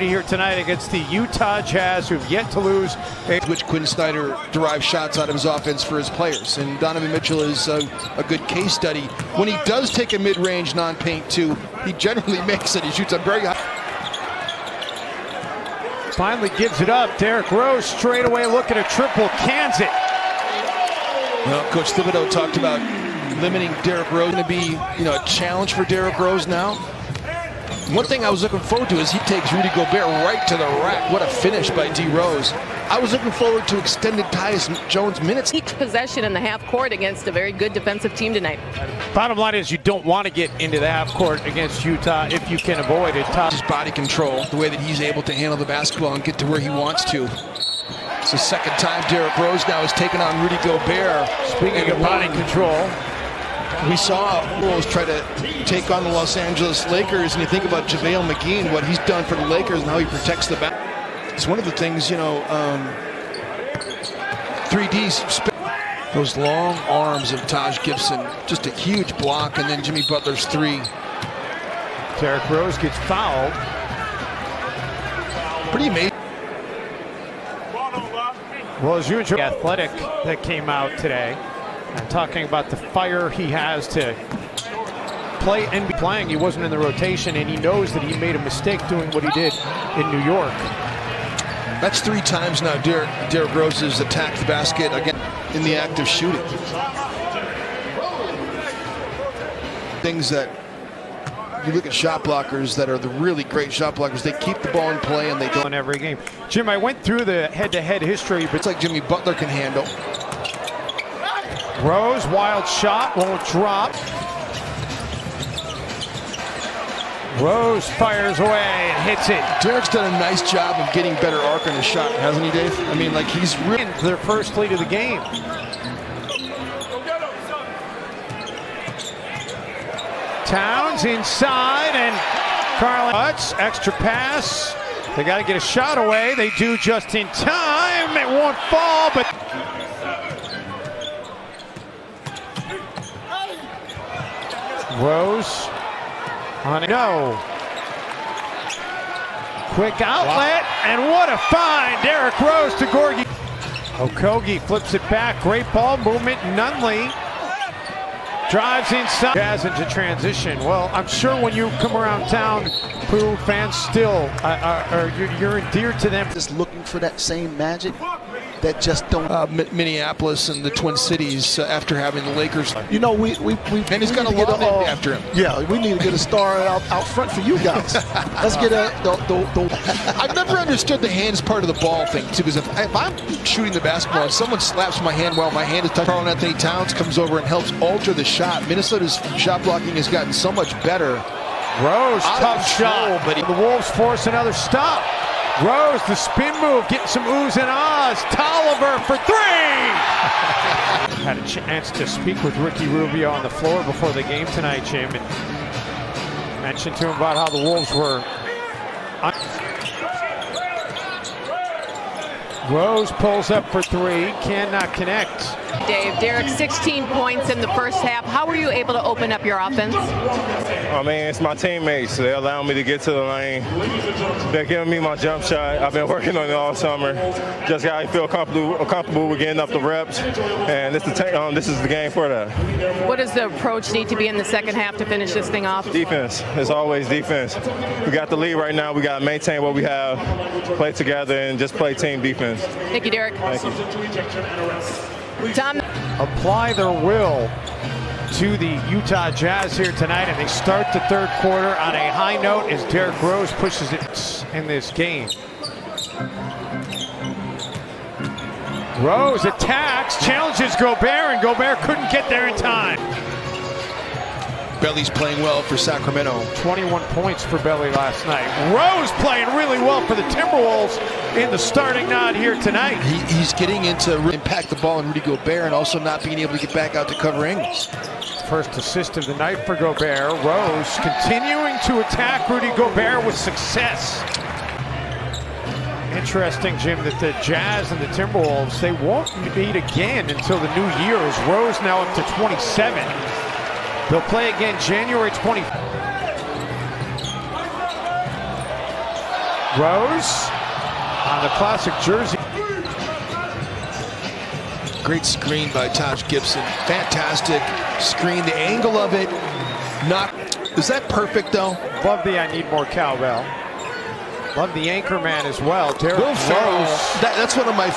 opportunity here tonight against the Utah Jazz, who've yet to lose. Which Quinn Snyder derives shots out of his offense for his players. And Donovan Mitchell is a good case study. When he does take a mid-range non-paint two, he generally makes it. He shoots a very high. Finally gives it up. Derrick Rose straight away looking at a triple, cans it. Well, Coach Thibodeau talked about limiting Derrick Rose. Going to be, a challenge for Derrick Rose now. One thing I was looking forward to is he takes Rudy Gobert right to the rack. What a finish by D. Rose. I was looking forward to extended Tyus Jones minutes. Possession in the half court against a very good defensive team tonight. Bottom line is you don't want to get into the half court against Utah if you can avoid it. His body control, the way that he's able to handle the basketball and get to where he wants to. It's the second time Derrick Rose now has taken on Rudy Gobert. Speaking of body control, we saw Rose try to take on the Los Angeles Lakers, and you think about JaVale McGee and what he's done for the Lakers and how he protects the back. It's one of the things, 3D's. Those long arms of Taj Gibson, just a huge block, and then Jimmy Butler's three. Derrick Rose gets fouled. Pretty amazing. Well, as you enjoy the athletic that came out today, and talking about the fire he has to play and be playing. He wasn't in the rotation, and he knows that he made a mistake doing what he did in New York. That's 3 times now Derrick Rose has attacked the basket again in the act of shooting. Things that you look at shot blockers that are the really great shot blockers, they keep the ball in play and they don't. In every game. Jim, I went through the head-to-head history, but it's like Jimmy Butler can handle. Rose, wild shot, won't drop. Rose fires away and hits it. Derrick's done a nice job of getting better arc on his shot, hasn't he, Dave? I mean, like he's really their first lead of the game. Towns inside, and Carlin cuts, extra pass. They got to get a shot away. They do just in time. It won't fall, but Rose on it. No. Quick outlet, and what a find. Derrick Rose to Gorgie. Okogie flips it back. Great ball movement. Nunley drives inside. Jazz into transition. Well, I'm sure when you come around town, Pooh fans still you're endeared to them. Just looking for that same magic that just don't. Minneapolis and the Twin Cities after having the Lakers. And he's got a lot named after him. Yeah, we need to get a star out front for you guys. Let's get I've never understood the hands part of the ball thing too, because if I'm shooting the basketball and someone slaps my hand while my hand is touching, Karl-Anthony Towns comes over and helps alter the shot. Minnesota's shot blocking has gotten so much better. Rose, tough shot, but the Wolves force another stop. Rose, the spin move, getting some oohs and ahs. Tolliver for 3! Had a chance to speak with Ricky Rubio on the floor before the game tonight, Jim, and mentioned to him about how the Wolves were. Rose pulls up for 3, cannot connect. Dave, Derrick, 16 points in the first half. How were you able to open up your offense? I mean, it's my teammates. They allow me to get to the lane. They're giving me my jump shot. I've been working on it all summer. Just got to feel comfortable with getting up the reps, and this is the game for that. What does the approach need to be in the second half to finish this thing off? Defense. It's always defense. We got the lead right now. We got to maintain what we have, play together, and just play team defense. Thank you, Derrick. Thank you. Tom. Apply their will to the Utah Jazz here tonight, and they start the third quarter on a high note as Derrick Rose pushes it in this game. Rose attacks, challenges Gobert, and Gobert couldn't get there in time. Belly's playing well for Sacramento. 21 points for Belly last night. Rose playing really well for the Timberwolves in the starting nod here tonight. He's getting into impact the ball on Rudy Gobert and also not being able to get back out to cover angles. First assist of the night for Gobert. Rose continuing to attack Rudy Gobert with success. Interesting, Jim, that the Jazz and the Timberwolves, they won't meet again until the new year, as Rose now up to 27. They'll play again January 20th. Rose on the classic jersey. Great screen by Taj Gibson. Fantastic screen. The angle of it, not. Is that perfect though? Love the I need more cowbell. Love the anchor man as well. Derrick Rose. That's one of my.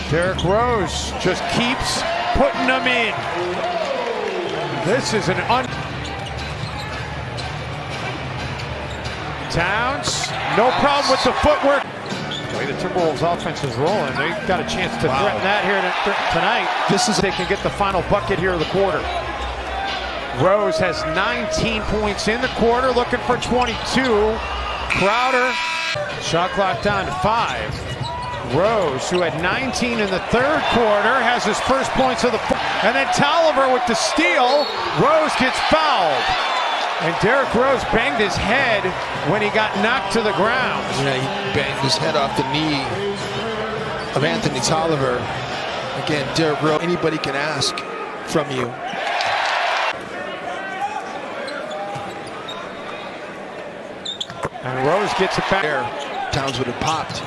Derrick Rose just keeps putting them in. This is an Towns, no problem with the footwork. The way the Timberwolves offense is rolling, they've got a chance to threaten that here tonight. This is they can get the final bucket here of the quarter. Rose has 19 points in the quarter, looking for 22. Crowder, shot clock down to 5. Rose, who had 19 in the third quarter, has his first points of the and then Tolliver with the steal. Rose gets fouled. And Derrick Rose banged his head when he got knocked to the ground. Yeah, he banged his head off the knee of Anthony Tolliver. Again, Derrick Rose, anybody can ask from you. And Rose gets it back. There, Towns would have popped.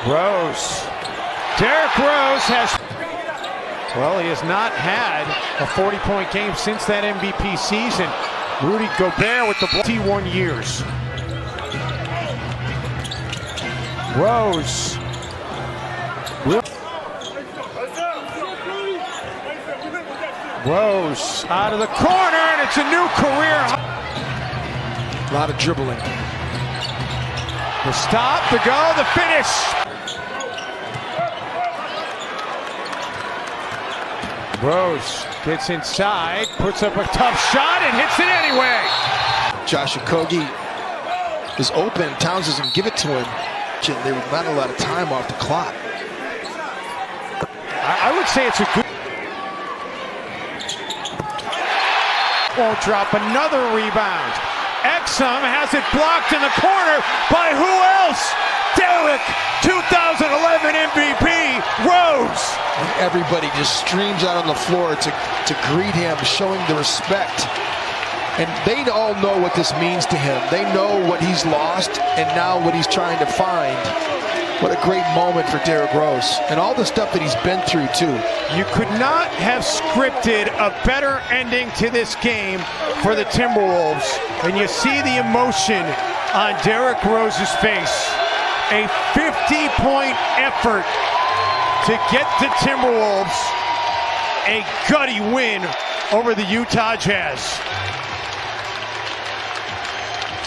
Rose. Derrick Rose has... Well, he has not had a 40-point game since that MVP season. Rudy Gobert with the 21 years. Rose. Rose out of the corner, and it's a new career. A lot of dribbling. The stop, the go, the finish. Rose gets inside, puts up a tough shot, and hits it anyway. Josh Okogie is open. Towns doesn't give it to him. There was not a lot of time off the clock. I would say it's a good... Won't drop another rebound. Exum has it blocked in the corner by who else? Derrick, 2011 MVP, Rose. And everybody just streams out on the floor to greet him, showing the respect. And they all know what this means to him. They know what he's lost and now what he's trying to find. What a great moment for Derrick Rose. And all the stuff that he's been through, too. You could not have scripted a better ending to this game for the Timberwolves. And you see the emotion on Derrick Rose's face. A 50-point effort to get the Timberwolves a gutty win over the Utah Jazz.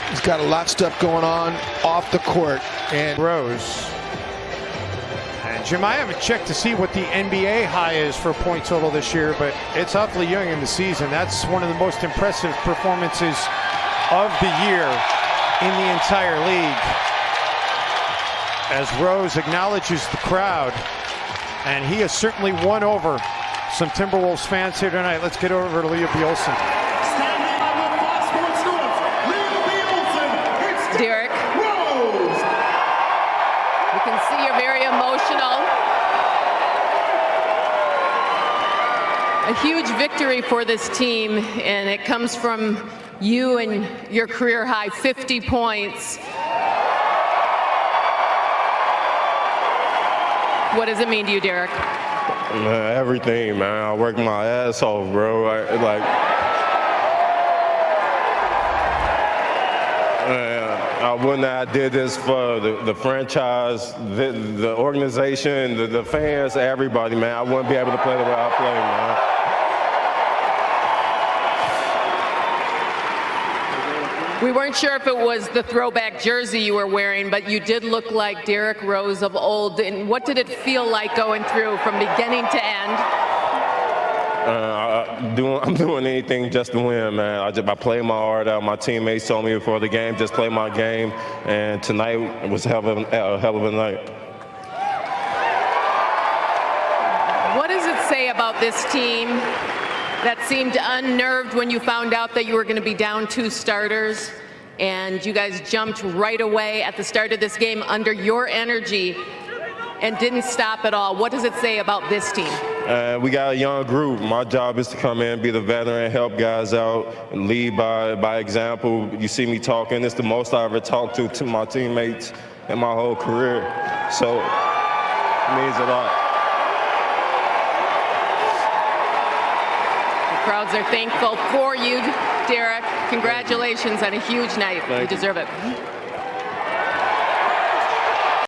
He's got a lot of stuff going on off the court. And Rose. And Jim, I haven't checked to see what the NBA high is for point total this year, but it's awfully young in the season. That's one of the most impressive performances of the year in the entire league. As Rose acknowledges the crowd, and he has certainly won over some Timberwolves fans here tonight. Let's get over to Leah Bielson. Derrick, you can see you're very emotional. A huge victory for this team, and it comes from you and your career high 50 points. What does it mean to you, Derrick? Man, everything, man. I worked my ass off, bro. I wouldn't have did this for the franchise, the organization, the fans, everybody, man. I wouldn't be able to play the way I play, man. We weren't sure if it was the throwback jersey you were wearing, but you did look like Derrick Rose of old. And what did it feel like going through from beginning to end? I'm doing anything just to win, man. I play my heart out. My teammates told me before the game, just play my game. And tonight was a hell of a night. What does it say about this team that seemed unnerved when you found out that you were going to be down 2 starters, and you guys jumped right away at the start of this game under your energy and didn't stop at all. What does it say about this team? We got a young group. My job is to come in, be the veteran, help guys out, and lead by example. You see me talking. It's the most I ever talked to my teammates in my whole career. So it means a lot. The crowds are thankful for you, Derrick. Congratulations on a huge night. You deserve it.